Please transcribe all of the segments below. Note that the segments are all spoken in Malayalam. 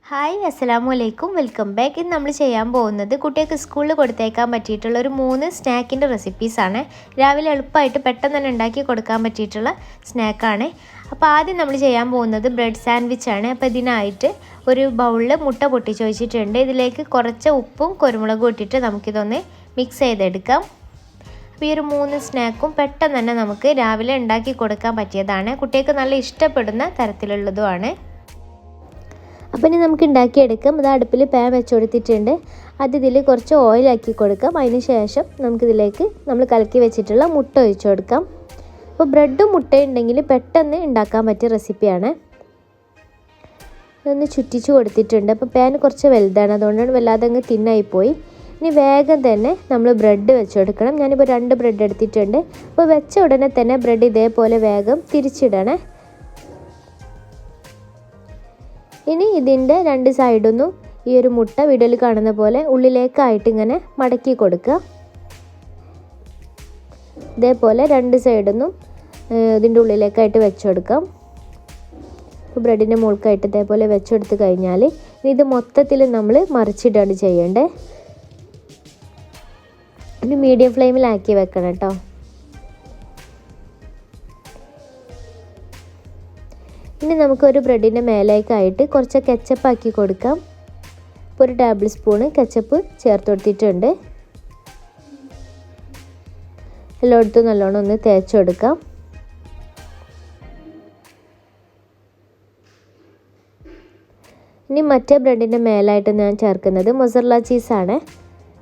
ഹായ് അസ്സലാമു അലൈക്കും വെൽക്കം ബാക്ക്. ഇന്ന് നമ്മൾ ചെയ്യാൻ പോകുന്നത് കുട്ടികൾക്ക് സ്കൂളിൽ കൊടുത്തേക്കാൻ പറ്റിയിട്ടുള്ള ഒരു 3 സ്നാക്കിൻ്റെ റെസിപ്പീസാണ്. രാവിലെ എളുപ്പമായിട്ട് പെട്ടെന്ന് തന്നെ ഉണ്ടാക്കി കൊടുക്കാൻ പറ്റിയിട്ടുള്ള സ്നാക്കാണ്. അപ്പോൾ ആദ്യം നമ്മൾ ചെയ്യാൻ പോകുന്നത് ബ്രെഡ് സാൻഡ്വിച്ചാണ്. അപ്പോൾ ഇതിനായിട്ട് ഒരു ബൗളിൽ മുട്ട പൊട്ടിച്ച് വെച്ചിട്ടുണ്ട്. ഇതിലേക്ക് കുറച്ച് ഉപ്പും കുരുമുളകും ഇട്ടിട്ട് നമുക്കിതൊന്ന് മിക്സ് ചെയ്തെടുക്കാം. അപ്പോൾ ഈ ഒരു 3 സ്നാക്കും പെട്ടെന്ന് തന്നെ നമുക്ക് രാവിലെ ഉണ്ടാക്കി കൊടുക്കാൻ പറ്റിയതാണ്. കുട്ടികൾക്ക് നല്ല ഇഷ്ടപ്പെടുന്ന തരത്തിലുള്ളതുമാണ്. അപ്പോൾ ഇനി നമുക്ക് ഉണ്ടാക്കിയെടുക്കാം. അത് അടുപ്പിൽ പാൻ വെച്ച് കൊടുത്തിട്ടുണ്ട്. അത് ഇതിൽ കുറച്ച് ഓയിലാക്കി കൊടുക്കാം. അതിന് ശേഷം നമുക്കിതിലേക്ക് നമ്മൾ കലക്കി വെച്ചിട്ടുള്ള മുട്ട ഒഴിച്ച് കൊടുക്കാം. അപ്പോൾ ബ്രെഡും മുട്ടയും ഉണ്ടെങ്കിൽ പെട്ടെന്ന് ഉണ്ടാക്കാൻ പറ്റിയ റെസിപ്പിയാണ്. ഇതൊന്ന് ചുറ്റിച്ച് കൊടുത്തിട്ടുണ്ട്. അപ്പോൾ പാൻ കുറച്ച് വലുതാണ്, അതുകൊണ്ടാണ് വല്ലാതെ അങ്ങ് തിന്നായിപ്പോയി. ഇനി വേഗം തന്നെ നമ്മൾ ബ്രെഡ് വെച്ച് കൊടുക്കണം. ഞാനിപ്പോൾ 2 ബ്രെഡ് എടുത്തിട്ടുണ്ട്. അപ്പോൾ വെച്ച ഉടനെ തന്നെ ബ്രെഡ് ഇതേപോലെ വേഗം തിരിച്ചിടണേ. ഇനി ഇതിൻ്റെ 2 സൈഡൊന്നും ഈ ഒരു മുട്ട വീഡിയോയിൽ കാണുന്ന പോലെ ഉള്ളിലേക്കായിട്ട് ഇങ്ങനെ മടക്കി കൊടുക്കുക. ഇതേപോലെ 2 സൈഡൊന്നും ഇതിൻ്റെ ഉള്ളിലേക്കായിട്ട് വെച്ച് കൊടുക്കാം. അപ്പോൾ ബ്രെഡിൻ്റെ മുകൾക്കായിട്ട് ഇതേപോലെ വെച്ചെടുത്ത് കഴിഞ്ഞാൽ ഇനി ഇത് മൊത്തത്തിൽ നമ്മൾ മറിച്ചിട്ടാണ് ചെയ്യേണ്ടത്. ഇനി മീഡിയം ഫ്ലെയിമിലാക്കി വെക്കണം കേട്ടോ. ഇനി നമുക്കൊരു ബ്രെഡിൻ്റെ മേലേക്കായിട്ട് കുറച്ച് കെച്ചപ്പ് ആക്കി കൊടുക്കാം. ഇപ്പോൾ ഒരു ടേബിൾ സ്പൂണ് കെച്ചപ്പ് ചേർത്ത് കൊടുത്തിട്ടുണ്ട്. എല്ലായിടത്തും നല്ലോണം ഒന്ന് തേച്ച് കൊടുക്കാം. ഇനി മറ്റേ ബ്രെഡിൻ്റെ മേലായിട്ട് ഞാൻ ചേർക്കുന്നത് മൊസറല്ല ചീസാണ്.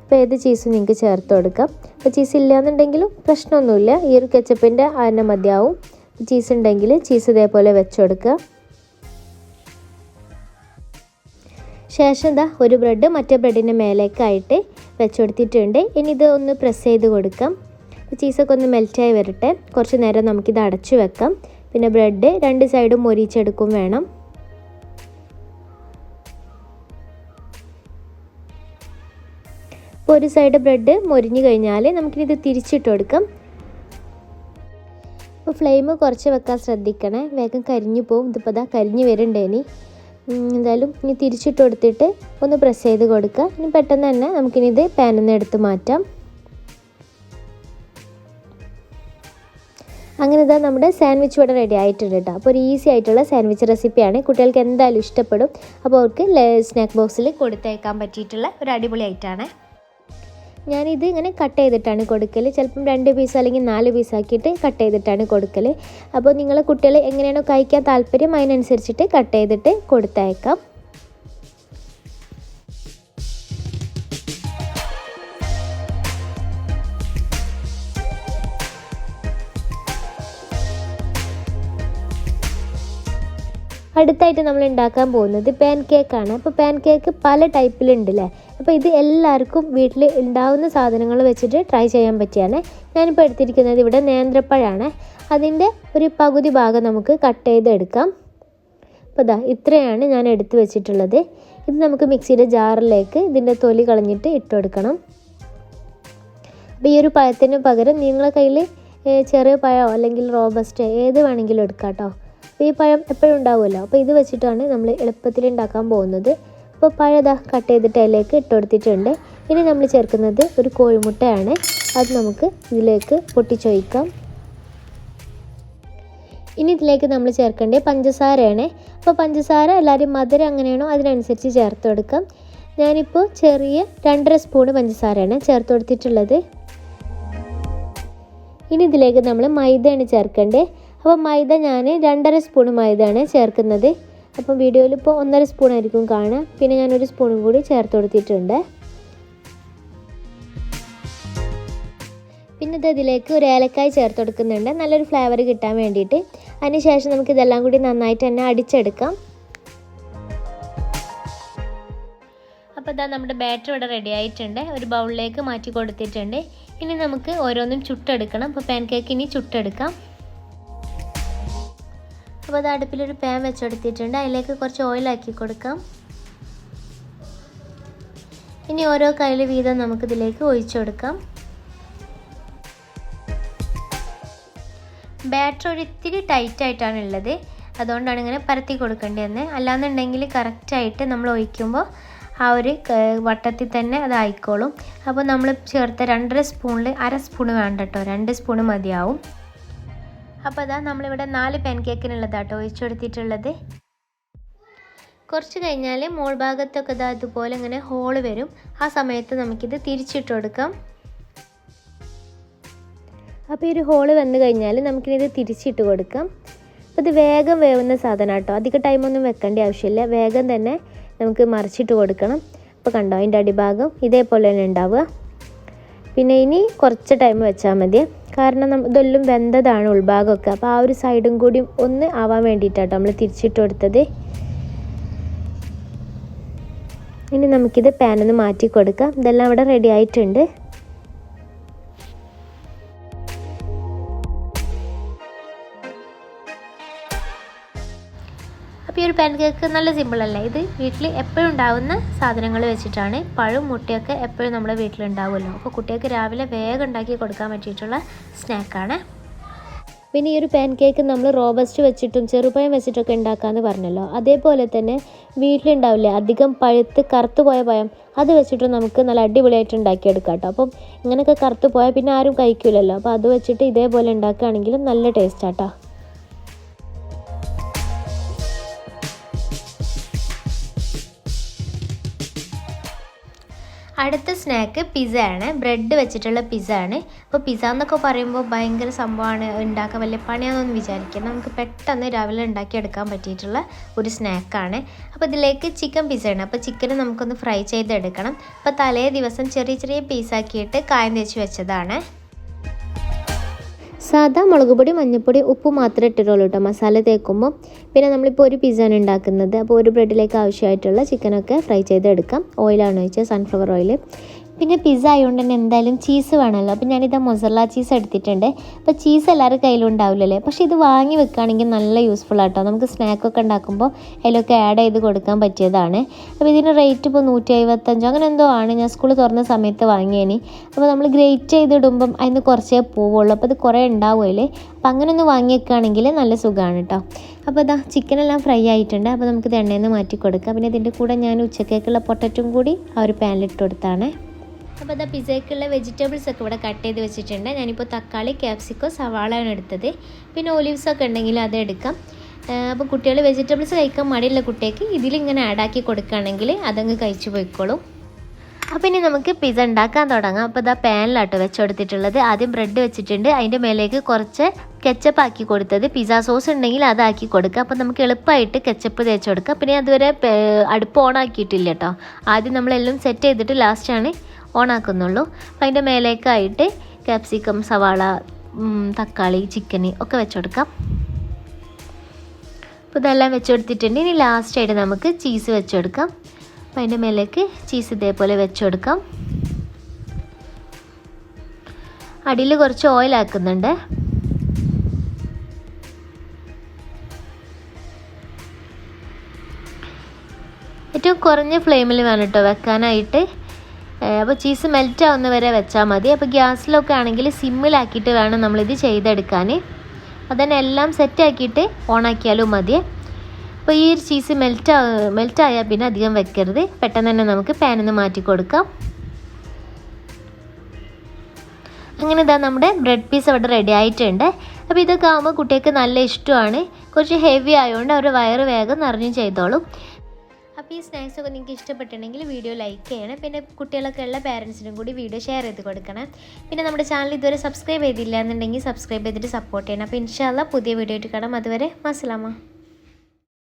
അപ്പോൾ ഏത് ചീസും നിങ്ങൾക്ക് ചേർത്ത് കൊടുക്കാം. അപ്പോൾ ചീസ് ഇല്ലയെന്നുണ്ടെങ്കിലും പ്രശ്നമൊന്നുമില്ല, ഈ ഒരു കെച്ചപ്പിൻ്റെ അതിനെ മതിയാവും. ചീസ് ഉണ്ടെങ്കിൽ ചീസ് ഇതേപോലെ വെച്ച് കൊടുക്കുക. ശേഷം ഇതാ ഒരു ബ്രെഡ് മറ്റേ ബ്രെഡിൻ്റെ മേലേക്കായിട്ട് വെച്ച് കൊടുത്തിട്ടുണ്ട്. ഇനി ഇത് ഒന്ന് പ്രസ് ചെയ്ത് കൊടുക്കാം. ചീസൊക്കെ ഒന്ന് മെൽറ്റായി വരട്ടെ. കുറച്ച് നേരം നമുക്കിത് അടച്ചു വെക്കാം. പിന്നെ ബ്രെഡ് 2 സൈഡും മൊരിച്ചെടുക്കും വേണം. അപ്പോൾ ഒരു സൈഡ് ബ്രെഡ് മൊരിഞ്ഞു കഴിഞ്ഞാൽ നമുക്കിത് തിരിച്ചിട്ട് കൊടുക്കാം. അപ്പോൾ ഫ്ലെയിം കുറച്ച് വെക്കാൻ ശ്രദ്ധിക്കണേ, വേഗം കരിഞ്ഞു പോകും. ഇതിപ്പോൾ ഇതാ കരിഞ്ഞ് വരുന്നുണ്ട്. എന്തായാലും ഇനി തിരിച്ചിട്ട് കൊടുത്തിട്ട് ഒന്ന് പ്രസ് ചെയ്ത് കൊടുക്കുക. ഇനി പെട്ടെന്ന് തന്നെ നമുക്കിനി ഇത് പാനിൽ നിന്ന് എടുത്ത് മാറ്റാം. അങ്ങനെ ഇതാ നമ്മുടെ സാൻഡ്വിച്ച് ഇവിടെ റെഡി ആയിട്ടുണ്ട് കേട്ടോ. അപ്പോൾ ഒരു ഈസി ആയിട്ടുള്ള സാൻഡ്വിച്ച് റെസിപ്പിയാണ്. കുട്ടികൾക്ക് എന്തായാലും ഇഷ്ടപ്പെടും. അപ്പോൾ അവർക്ക് സ്നാക്ക് ബോക്സിൽ കൊടുത്തേക്കാൻ പറ്റിയിട്ടുള്ള ഒരു അടിപൊളി ഐറ്റമാണ്. ഞാനിത് ഇങ്ങനെ കട്ട് ചെയ്തിട്ടാണ് കൊടുക്കൽ. ചിലപ്പം 2 പീസ് അല്ലെങ്കിൽ 4 പീസാക്കിയിട്ട് കട്ട് ചെയ്തിട്ടാണ് കൊടുക്കൽ. അപ്പോൾ നിങ്ങളെ കുട്ടികൾ എങ്ങനെയാണോ കഴിക്കാൻ താല്പര്യം അതിനനുസരിച്ചിട്ട് കട്ട് ചെയ്തിട്ട് കൊടുത്തയക്കാം. അടുത്തായിട്ട് നമ്മൾ ഉണ്ടാക്കാൻ പോകുന്നത് പാൻ കേക്കാണ്. അപ്പോൾ പാൻ കേക്ക് പല ടൈപ്പിലുണ്ടല്ലേ. അപ്പോൾ ഇത് എല്ലാവർക്കും വീട്ടിൽ ഉണ്ടാവുന്ന സാധനങ്ങൾ വെച്ചിട്ട് ട്രൈ ചെയ്യാൻ പറ്റിയാണ്. ഞാനിപ്പോൾ എടുത്തിരിക്കുന്നത് ഇവിടെ നേന്ത്രപ്പഴമാണ്. അതിൻ്റെ ഒരു പകുതി ഭാഗം നമുക്ക് കട്ട് ചെയ്തെടുക്കാം. അപ്പോൾ ഇതാ ഇത്രയാണ് ഞാൻ എടുത്ത് വെച്ചിട്ടുള്ളത്. ഇത് നമുക്ക് മിക്സിയുടെ ജാറിലേക്ക് ഇതിൻ്റെ തൊലി കളഞ്ഞിട്ട് ഇട്ട് കൊടുക്കണം. അപ്പോൾ ഈ ഒരു പഴത്തിന് പകരം നിങ്ങളുടെ കയ്യിൽ ചെറിയ പഴമോ അല്ലെങ്കിൽ റോബസ്റ്റ് ഏത് വേണമെങ്കിലും എടുക്കാം കേട്ടോ. അപ്പോൾ ഈ പഴം എപ്പോഴും ഉണ്ടാവുമല്ലോ. അപ്പോൾ ഇത് വെച്ചിട്ടാണ് നമ്മൾ എളുപ്പത്തിൽ ഉണ്ടാക്കാൻ പോകുന്നത്. അപ്പോൾ പഴം കട്ട് ചെയ്തിട്ട് അതിലേക്ക് ഇട്ട് കൊടുത്തിട്ടുണ്ട്. ഇനി നമ്മൾ ചേർക്കുന്നത് ഒരു കോഴിമുട്ടയാണ്. അത് നമുക്ക് ഇതിലേക്ക് പൊട്ടിച്ചൊഴിക്കാം. ഇനി ഇതിലേക്ക് നമ്മൾ ചേർക്കേണ്ടത് പഞ്ചസാരയാണ്. അപ്പോൾ പഞ്ചസാര എല്ലാവരും മധുരം അങ്ങനെയാണോ അതിനനുസരിച്ച് ചേർത്ത് കൊടുക്കാം. ഞാനിപ്പോൾ ചെറിയ 2.5 സ്പൂണ് പഞ്ചസാരയാണ് ചേർത്ത് കൊടുത്തിട്ടുള്ളത്. ഇനി ഇതിലേക്ക് നമ്മൾ മൈദയാണ് ചേർക്കേണ്ടത്. അപ്പോൾ മൈദ ഞാൻ 2.5 സ്പൂണ് മൈദയാണ് ചേർക്കുന്നത്. അപ്പം വീഡിയോയിൽ ഇപ്പോൾ 1.5 സ്പൂണായിരിക്കും കാണുക. പിന്നെ ഞാനൊരു സ്പൂണും കൂടി ചേർത്ത് കൊടുത്തിട്ടുണ്ട്. പിന്നെ ഇതിലേക്ക് ഒരു ഏലക്കായ് ചേർത്ത് കൊടുക്കുന്നുണ്ട്, നല്ലൊരു ഫ്ലേവർ കിട്ടാൻ വേണ്ടിയിട്ട്. അതിന് ശേഷം നമുക്കിതെല്ലാം കൂടി നന്നായിട്ട് തന്നെ അടിച്ചെടുക്കാം. അപ്പോൾ ഇതാ നമ്മുടെ ബാറ്റർ ഇവിടെ റെഡി ആയിട്ടുണ്ട്. ഒരു ബൗളിലേക്ക് മാറ്റി കൊടുത്തിട്ടുണ്ട്. ഇനി നമുക്ക് ഓരോന്നും ചുട്ടെടുക്കണം. അപ്പോൾ പാൻ കേക്ക് ഇനി ചുട്ടെടുക്കാം. അപ്പോൾ അത് അടുപ്പിലൊരു പാൻ വെച്ചെടുത്തിട്ടുണ്ട്. അതിലേക്ക് കുറച്ച് ഓയിലാക്കി കൊടുക്കാം. ഇനി ഓരോ കയ്യിൽ വീതം നമുക്കിതിലേക്ക് ഒഴിച്ചു കൊടുക്കാം. ബാറ്റർ ഒരു ഇത്തിരി ടൈറ്റായിട്ടാണ് ഉള്ളത്. അതുകൊണ്ടാണ് ഇങ്ങനെ പരത്തി കൊടുക്കേണ്ടതെന്ന്. അല്ലാന്നുണ്ടെങ്കിൽ കറക്റ്റായിട്ട് നമ്മൾ ഒഴിക്കുമ്പോൾ ആ ഒരു വട്ടത്തിൽ തന്നെ അതായിക്കോളും. അപ്പോൾ നമ്മൾ ചേർത്ത 2.5 സ്പൂണിൽ 1/2 സ്പൂണ് വേണ്ട കേട്ടോ, 2 സ്പൂണ് മതിയാവും. അപ്പോൾ അതാ നമ്മളിവിടെ 4 പാൻ കേക്കിനുള്ളതാട്ടോ ഒഴിച്ചു കൊടുത്തിട്ടുള്ളത്. കുറച്ച് കഴിഞ്ഞാൽ മോൾ ഭാഗത്തൊക്കെ ഇതാ ഇതുപോലെ ഇങ്ങനെ ഹോള് വരും. ആ സമയത്ത് നമുക്കിത് തിരിച്ചിട്ട് കൊടുക്കാം. അപ്പോൾ ഈ ഒരു ഹോള് വന്നു കഴിഞ്ഞാൽ നമുക്കിത് തിരിച്ചിട്ട് കൊടുക്കാം. അപ്പോൾ ഇത് വേഗം വേവുന്ന സാധനം കേട്ടോ, അധികം ടൈമൊന്നും വെക്കേണ്ട ആവശ്യമില്ല, വേഗം തന്നെ നമുക്ക് മറിച്ചിട്ട് കൊടുക്കണം. അപ്പോൾ കണ്ടോ അതിൻ്റെ അടിഭാഗം ഇതേപോലെ തന്നെ ഉണ്ടാവുക. പിന്നെ ഇനി കുറച്ച് ടൈം വെച്ചാൽ മതി, കാരണം ഇതെല്ലാം വെന്തതാണ് ഉൾഭാഗമൊക്കെ. അപ്പോൾ ആ ഒരു സൈഡും കൂടി ഒന്ന് ആവാൻ വേണ്ടിയിട്ടാട്ടോ നമ്മൾ തിരിച്ചിട്ട് കൊടുത്തത്. ഇനി നമുക്കിത് പാനിൽ നിന്ന് മാറ്റി കൊടുക്കാം. ഇതെല്ലാം ഇവിടെ റെഡി ആയിട്ടുണ്ട്. അപ്പോൾ ഈ ഒരു പാൻ കേക്ക് നല്ല സിമ്പിളല്ലേ. ഇത് വീട്ടിൽ എപ്പോഴും ഉണ്ടാകുന്ന സാധനങ്ങൾ വെച്ചിട്ടാണ്. പഴവും മുട്ടയൊക്കെ എപ്പോഴും നമ്മുടെ വീട്ടിലുണ്ടാവുമല്ലോ. അപ്പോൾ കുട്ടികൾക്ക് രാവിലെ വേഗം ഉണ്ടാക്കി കൊടുക്കാൻ പറ്റിയിട്ടുള്ള സ്നാക്കാണ്. പിന്നെ ഈ ഒരു പാൻ കേക്ക് നമ്മൾ റോബസ്റ്റ് വെച്ചിട്ടും ചെറുപഴം വെച്ചിട്ടൊക്കെ ഉണ്ടാക്കാമെന്ന് പറഞ്ഞല്ലോ. അതേപോലെ തന്നെ വീട്ടിലുണ്ടാവില്ലേ അധികം പഴുത്ത് കറുത്ത് പോയ പഴം, അത് വെച്ചിട്ട് നമുക്ക് നല്ല അടിപൊളിയായിട്ട് ഉണ്ടാക്കിയെടുക്കാം കേട്ടോ. അപ്പം ഇങ്ങനെയൊക്കെ കറുത്ത് പോയാൽ പിന്നെ ആരും കഴിക്കില്ലല്ലോ. അപ്പോൾ അത് വെച്ചിട്ട് ഇതേപോലെ ഉണ്ടാക്കുകയാണെങ്കിലും നല്ല ടേസ്റ്റാട്ടോ. അടുത്ത സ്നാക്ക് പിസ്സ ആണ്. ബ്രെഡ് വെച്ചിട്ടുള്ള പിസ്സ ആണ്. അപ്പോൾ പിസ്സ എന്നൊക്കെ പറയുമ്പോൾ ഭയങ്കര സംഭവമാണ്, ഉണ്ടാക്കാൻ വലിയ പണിയാണെന്നൊന്നും വിചാരിക്കണം. നമുക്ക് പെട്ടെന്ന് രാവിലെ ഉണ്ടാക്കിയെടുക്കാൻ പറ്റിയിട്ടുള്ള ഒരു സ്നാക്കാണ്. അപ്പോൾ ഇതിലേക്ക് ചിക്കൻ പിസ്സ ആണ്. അപ്പോൾ ചിക്കൻ നമുക്കൊന്ന് ഫ്രൈ ചെയ്തെടുക്കണം. അപ്പോൾ തലേ ദിവസം ചെറിയ ചെറിയ പീസാക്കിയിട്ട് കായം തേച്ച് വെച്ചതാണ്. സാധാ മുളക് പൊടി, മഞ്ഞൾപ്പൊടി, ഉപ്പ് മാത്രമേ ഇട്ടിട്ടുള്ളൂ കേട്ടോ മസാല തേക്കുമ്പോൾ. പിന്നെ നമ്മളിപ്പോൾ ഒരു പിസ്സയാണ് ഉണ്ടാക്കുന്നത്. അപ്പോൾ ഒരു ബ്രെഡിലേക്ക് ആവശ്യമായിട്ടുള്ള ചിക്കനൊക്കെ ഫ്രൈ ചെയ്തെടുക്കാം. ഓയിലാണ് ഒഴിച്ചത്, സൺഫ്ലവർ ഓയിൽ. പിന്നെ പിസ്സ ആയതുകൊണ്ട് തന്നെ എന്തായാലും ചീസ് വേണമല്ലോ. അപ്പോൾ ഞാനിത് മൊസറല്ല ചീസ് എടുത്തിട്ടുണ്ട്. അപ്പോൾ ചീസ് എല്ലാവരുടെ കയ്യിലും ഉണ്ടാവില്ലല്ലേ, പക്ഷേ ഇത് വാങ്ങി വെക്കുകയാണെങ്കിൽ നല്ല യൂസ്ഫുൾ ആട്ടോ. നമുക്ക് സ്നാക്കൊക്കെ ഉണ്ടാക്കുമ്പോൾ അതിലൊക്കെ ആഡ് ചെയ്ത് കൊടുക്കാൻ പറ്റിയതാണ്. അപ്പോൾ ഇതിന് റേറ്റ് ഇപ്പോൾ 175 അങ്ങനെ എന്തോ ആണ്. ഞാൻ സ്കൂൾ തുറന്ന സമയത്ത് വാങ്ങിയേനി. അപ്പോൾ നമ്മൾ ഗ്രേറ്റ് ചെയ്തിടുമ്പം അതിന് കുറച്ചേ പോവുള്ളൂ. അപ്പോൾ അത് കുറേ ഉണ്ടാവുമല്ലേ. അപ്പോൾ അങ്ങനെ ഒന്ന് വാങ്ങി വെക്കുകയാണെങ്കിൽ നല്ല സുഖമാണ് കേട്ടോ. അപ്പോൾ ഇതാ ചിക്കനെല്ലാം ഫ്രൈ ആയിട്ടുണ്ട്. അപ്പോൾ നമുക്കിത് എണ്ണയിൽ നിന്ന് മാറ്റി കൊടുക്കാം. പിന്നെ ഇതിൻ്റെ കൂടെ ഞാൻ ഉച്ചക്കേക്കുള്ള പൊട്ടറ്റും കൂടി ആ ഒരു പാനിലിട്ട് കൊടുത്താണ്. അപ്പോൾ അതാ പിസ്സയ്ക്കുള്ള വെജിറ്റബിൾസ് ഒക്കെ ഇവിടെ കട്ട് ചെയ്ത് വെച്ചിട്ടുണ്ട്. ഞാനിപ്പോൾ തക്കാളി, ക്യാപ്സിക്കോ, സവാളയാണ് എടുത്തത്. പിന്നെ ഒലിവ്സ് ഒക്കെ ഉണ്ടെങ്കിൽ അത് എടുക്കാം. അപ്പോൾ കുട്ടികൾ വെജിറ്റബിൾസ് കഴിക്കാൻ മടിയുള്ള കുട്ടികൾക്ക് ഇതിലിങ്ങനെ ആഡാക്കി കൊടുക്കുകയാണെങ്കിൽ അതങ്ങ് കഴിച്ചു പോയിക്കോളും. അപ്പോൾ ഇനി നമുക്ക് പിസ്സ ഉണ്ടാക്കാൻ തുടങ്ങാം. അപ്പോൾ ഇതാ പാനിലാട്ടോ വെച്ചെടുത്തിട്ടുള്ളത്. ആദ്യം ബ്രെഡ് വെച്ചിട്ടുണ്ട്. അതിൻ്റെ മേലേക്ക് കുറച്ച് കെച്ചപ്പ് ആക്കി കൊടുത്തത്. പിസ്സ സോസ് ഉണ്ടെങ്കിൽ അതാക്കി കൊടുക്കുക. അപ്പോൾ നമുക്ക് എളുപ്പമായിട്ട് കെച്ചപ്പ് തേച്ച് കൊടുക്കാം. പിന്നെ അതുവരെ അടുപ്പ് ഓൺ ആക്കിയിട്ടില്ല കേട്ടോ. ആദ്യം നമ്മളെല്ലാം സെറ്റ് ചെയ്തിട്ട് ലാസ്റ്റാണ് ഓൺ ആക്കുന്നുള്ളൂ. അപ്പോൾ അതിൻ്റെ മേലേക്കായിട്ട് ക്യാപ്സിക്കം, സവാള, തക്കാളി, ചിക്കൻ ഒക്കെ വെച്ചുകൊടുക്കാം. അപ്പോൾ ഇതെല്ലാം വെച്ചുകൊടുത്തിട്ടുണ്ട്. ഇനി ലാസ്റ്റായിട്ട് നമുക്ക് ചീസ് വെച്ചുകൊടുക്കാം. അപ്പോൾ അതിൻ്റെ മേലേക്ക് ചീസ് ഇതേപോലെ വെച്ചുകൊടുക്കാം. അടിയിൽ കുറച്ച് ഓയിൽ ആക്കുന്നുണ്ട്. ഏറ്റവും കുറഞ്ഞ ഫ്ലെയിമിൽ വേണം കേട്ടോ വെക്കാനായിട്ട്. അപ്പോൾ ചീസ് മെൽറ്റ് ആവുന്ന വരെ വെച്ചാൽ മതി. അപ്പോൾ ഗ്യാസിലൊക്കെ ആണെങ്കിൽ സിമ്മിലാക്കിയിട്ട് വേണം നമ്മളിത് ചെയ്തെടുക്കാൻ. അതന്നെ എല്ലാം സെറ്റാക്കിയിട്ട് ഓണാക്കിയാലും മതി. അപ്പോൾ ഈ ഒരു ചീസ് മെൽറ്റായാൽ പിന്നെ അധികം വെക്കരുത്. പെട്ടെന്ന് തന്നെ നമുക്ക് പാനിൽ നിന്ന് മാറ്റി കൊടുക്കാം. അങ്ങനെ ഇതാ നമ്മുടെ ബ്രെഡ് പീസ് അവിടെ റെഡി ആയിട്ടുണ്ട്. അപ്പോൾ ഇതൊക്കെ ആകുമ്പോൾ കുട്ടികൾക്ക് നല്ല ഇഷ്ടമാണ്. കുറച്ച് ഹെവി ആയതുകൊണ്ട് അവർ വയറ് വേഗം നിറഞ്ഞു ചെയ്തോളും. അപ്പോൾ ഈ സ്നാക്സൊക്കെ നിങ്ങൾക്ക് ഇഷ്ടപ്പെട്ടിട്ടുണ്ടെങ്കിൽ വീഡിയോ ലൈക്ക് ചെയ്യണം. പിന്നെ കുട്ടികളൊക്കെ ഉള്ള പാരൻസിനും കൂടി വീഡിയോ ഷെയർ ചെയ്ത് കൊടുക്കണം. പിന്നെ നമ്മുടെ ചാനൽ ഇതുവരെ സബ്സ്ക്രൈബ് ചെയ്തില്ല എന്നുണ്ടെങ്കിൽ സബ്സ്ക്രൈബ് ചെയ്തിട്ട് സപ്പോർട്ട് ചെയ്യണം. അപ്പോൾ ഇൻഷാ അല്ലാഹ് പുതിയ വീഡിയോ ആയിട്ട് കാണാം. അതുവരെ അസ്സലാമു.